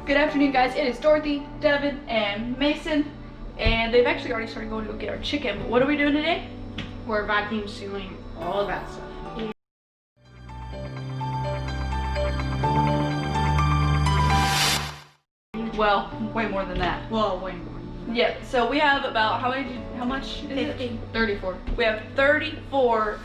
Good afternoon, guys. It is Dorothy, Devin, and Mason, and they've actually already started going to go get our chicken. But what are we doing today? We're vacuum sealing all of that stuff. Well, way more than that. Well, way more. Yeah, so we have about, how much is 50. it? 34. We have 34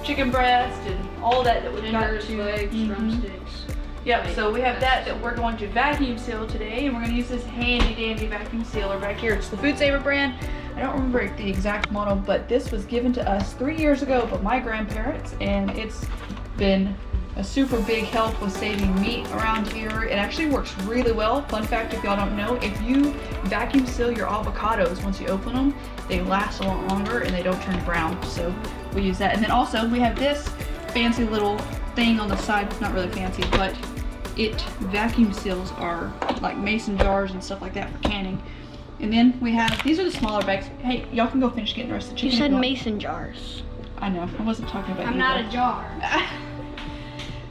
chicken breast and all that we've got Fingers, to. legs, drumsticks. Yep, so we have that we're going to vacuum seal today, and we're going to use this handy dandy vacuum sealer back here. It's the Food Saver brand. I don't remember the exact model, but this was given to us 3 years ago by my grandparents, and it's been a super big help with saving meat around here. It actually works really well. Fun fact, if y'all don't know, if you vacuum seal your avocados, once you open them, they last a lot longer and they don't turn brown. So we use that. And then also we have this fancy little thing on the side. It's not really fancy, but it vacuum seals our like mason jars and stuff like that for canning. And then we have, these are the smaller bags. Hey, y'all can go finish getting the rest of the chicken. You said mason jars. I know, I wasn't talking about you. I'm not a jar.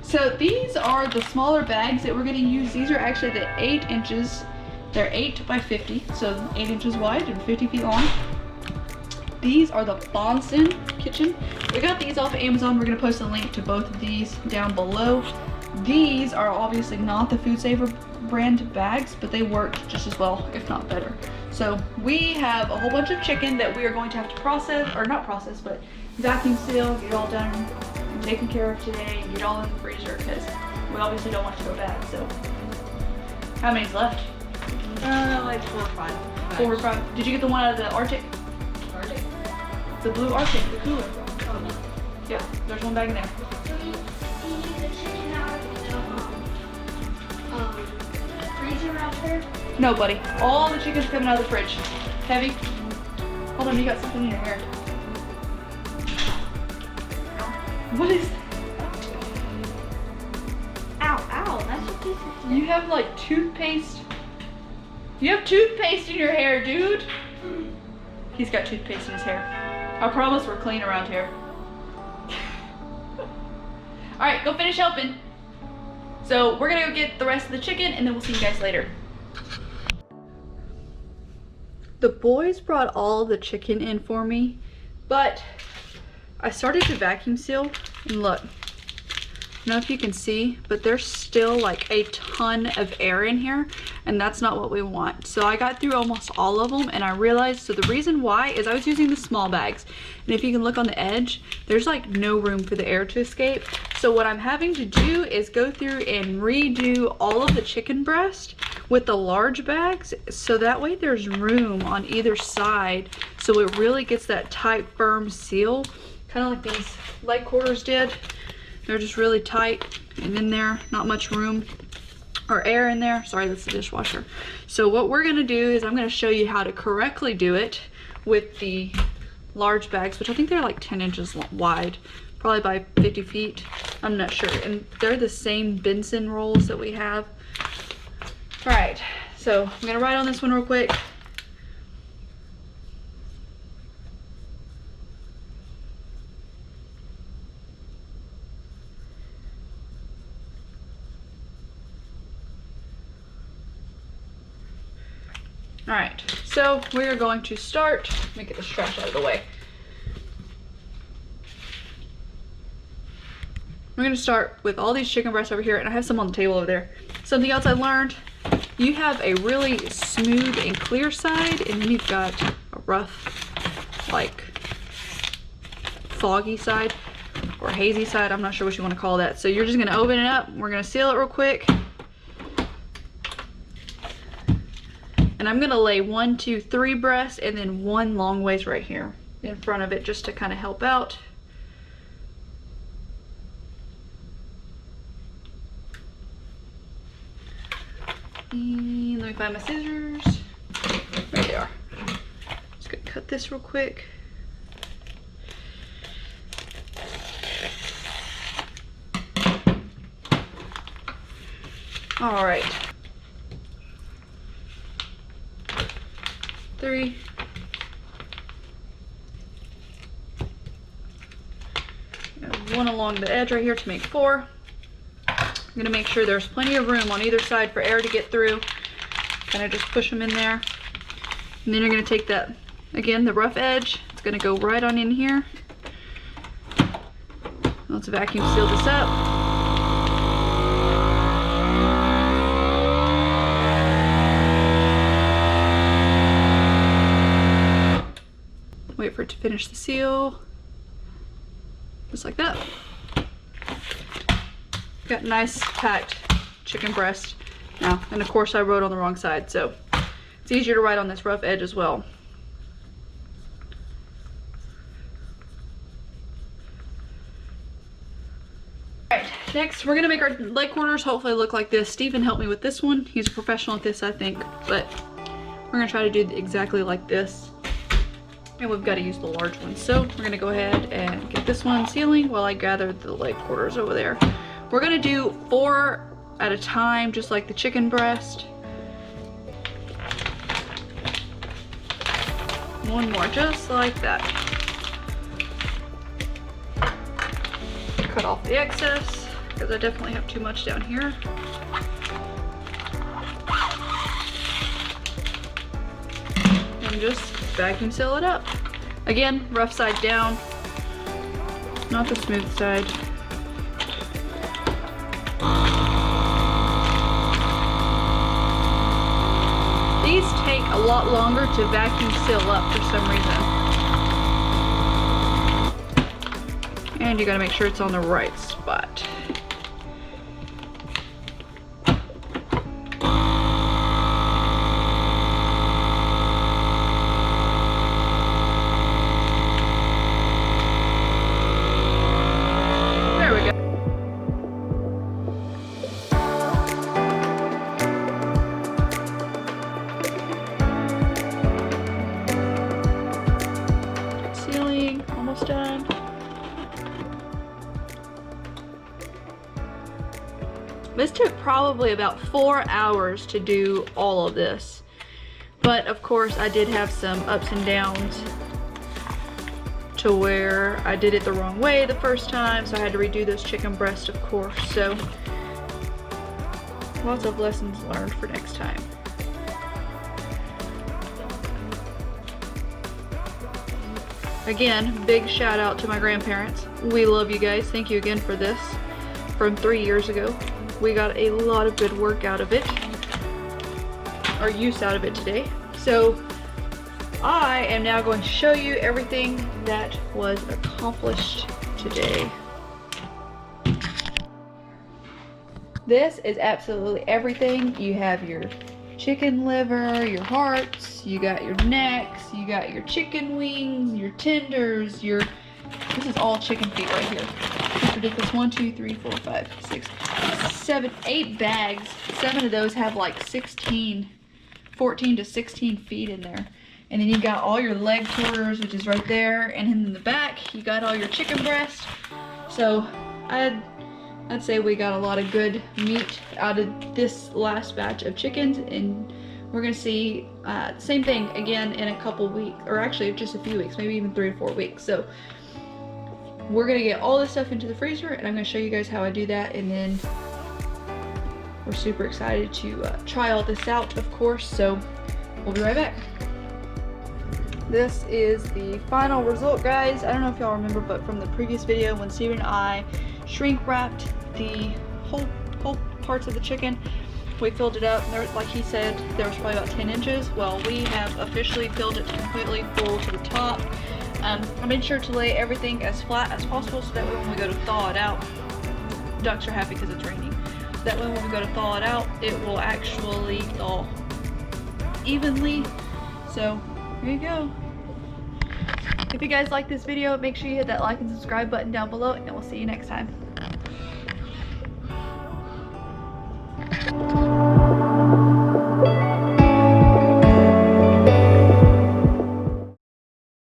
So these are the smaller bags that we're gonna use. These are actually the 8 inches. They're 8 by 50, so 8 inches wide and 50 feet long. These are the Bonson Kitchen. We got these off of Amazon. We're gonna post a link to both of these down below. These are obviously not the Food Saver brand bags, but they work just as well, if not better. So we have a whole bunch of chicken that we are going to have to process, or not process, but vacuum seal, get it all done and taken care of today, and get it all in the freezer, because we obviously don't want it to go bad. So how many's left? Like 4 or 5. 4 or 5. Did you get the one out of the Arctic? Arctic? The blue Arctic, the cooler. Oh, no. Yeah, there's one bag in there. So you use the chicken out of the freezer out there? No, buddy. All the chicken's coming out of the fridge. Heavy. Hold on, you got something in your hair. What is that? Ow, ow, that's a piece of You have like toothpaste. You have toothpaste in your hair, dude. He's got toothpaste in his hair. I promise we're clean around here. Alright, go finish helping. So we're gonna go get the rest of the chicken and then we'll see you guys later. The boys brought all the chicken in for me, but I started to vacuum seal and look. I don't know if you can see, but there's still like a ton of air in here, and that's not what we want. So I got through almost all of them, and I realized, so the reason why is I was using the small bags, and if you can look on the edge, there's like no room for the air to escape. So what I'm having to do is go through and redo all of the chicken breast with the large bags, so that way there's room on either side, so it really gets that tight, firm seal, kind of like these leg quarters did. They're just really tight and in there, not much room or air in there. Sorry, that's the dishwasher. So what we're gonna do is I'm gonna show you how to correctly do it with the large bags, which I think they're like 10 inches wide, probably by 50 feet. I'm not sure. And they're the same Benson rolls that we have. All right, so I'm gonna write on this one real quick. All right, so we are going to start, let me get this trash out of the way. We're gonna start with all these chicken breasts over here, and I have some on the table over there. Something else I learned, you have a really smooth and clear side, and then you've got a rough, like foggy side, or hazy side, I'm not sure what you wanna call that. So you're just gonna open it up, we're gonna seal it real quick. And I'm gonna lay 1, 2, 3 breasts and then one long ways right here in front of it just to kind of help out. And let me find my scissors. There they are. Just gonna cut this real quick. All right. 3. And 1 along the edge right here to make 4. I'm gonna make sure there's plenty of room on either side for air to get through. Kind of just push them in there. And then you're gonna take that, again, the rough edge, it's gonna go right on in here. Let's vacuum seal this up. Wait for it to finish the seal. Just like that. Got nice packed chicken breast now. And of course I wrote on the wrong side, so it's easier to write on this rough edge as well. Alright, next we're gonna make our leg quarters hopefully look like this. Steven helped me with this one. He's a professional at this, I think, but we're gonna try to do exactly like this. And we've got to use the large one. So we're gonna go ahead and get this one sealing while I gather the leg quarters over there. We're gonna do 4 at a time, just like the chicken breast. One more, just like that. Cut off the excess, because I definitely have too much down here. And just vacuum seal it up. Again, rough side down, not the smooth side. These take a lot longer to vacuum seal up for some reason. And you gotta make sure it's on the right spot. There we go. Sealing, almost done. This took probably about 4 hours to do all of this. But of course I did have some ups and downs to where I did it the wrong way the first time, so I had to redo those chicken breasts, of course. So lots of lessons learned for next time. Again, big shout out to my grandparents. We love you guys. Thank you again for this. From 3 years ago. We got a lot of good work out of it, or use out of it today. So I am now going to show you everything that was accomplished today. This is absolutely everything. You have your chicken liver, your hearts, you got your necks, you got your chicken wings, your tenders, this is all chicken feet right here. It's ridiculous. 1, 2, 3, 4, 5, 6, 7, 8 bags. 7 of those have like 14 to 16 feet in there. And then you got all your leg quarters, which is right there. And in the back, you got all your chicken breast. So I'd say we got a lot of good meat out of this last batch of chickens. And we're gonna see same thing again in a couple weeks, or actually just a few weeks, maybe even 3 or 4 weeks. So we're gonna get all this stuff into the freezer, and I'm gonna show you guys how I do that, and then we're super excited to try all this out, of course, so we'll be right back. This is the final result, guys. I don't know if y'all remember, but from the previous video when Steven and I shrink wrapped the whole parts of the chicken, we filled it up, and there, like he said, there was probably about 10 inches. Well, we have officially filled it completely full to the top. I made sure to lay everything as flat as possible, so that way when we go to thaw it out, ducks are happy because it's raining. That way when we go to thaw it out, it will actually thaw evenly. So there you go. If you guys like this video, make sure you hit that like and subscribe button down below, and we'll see you next time.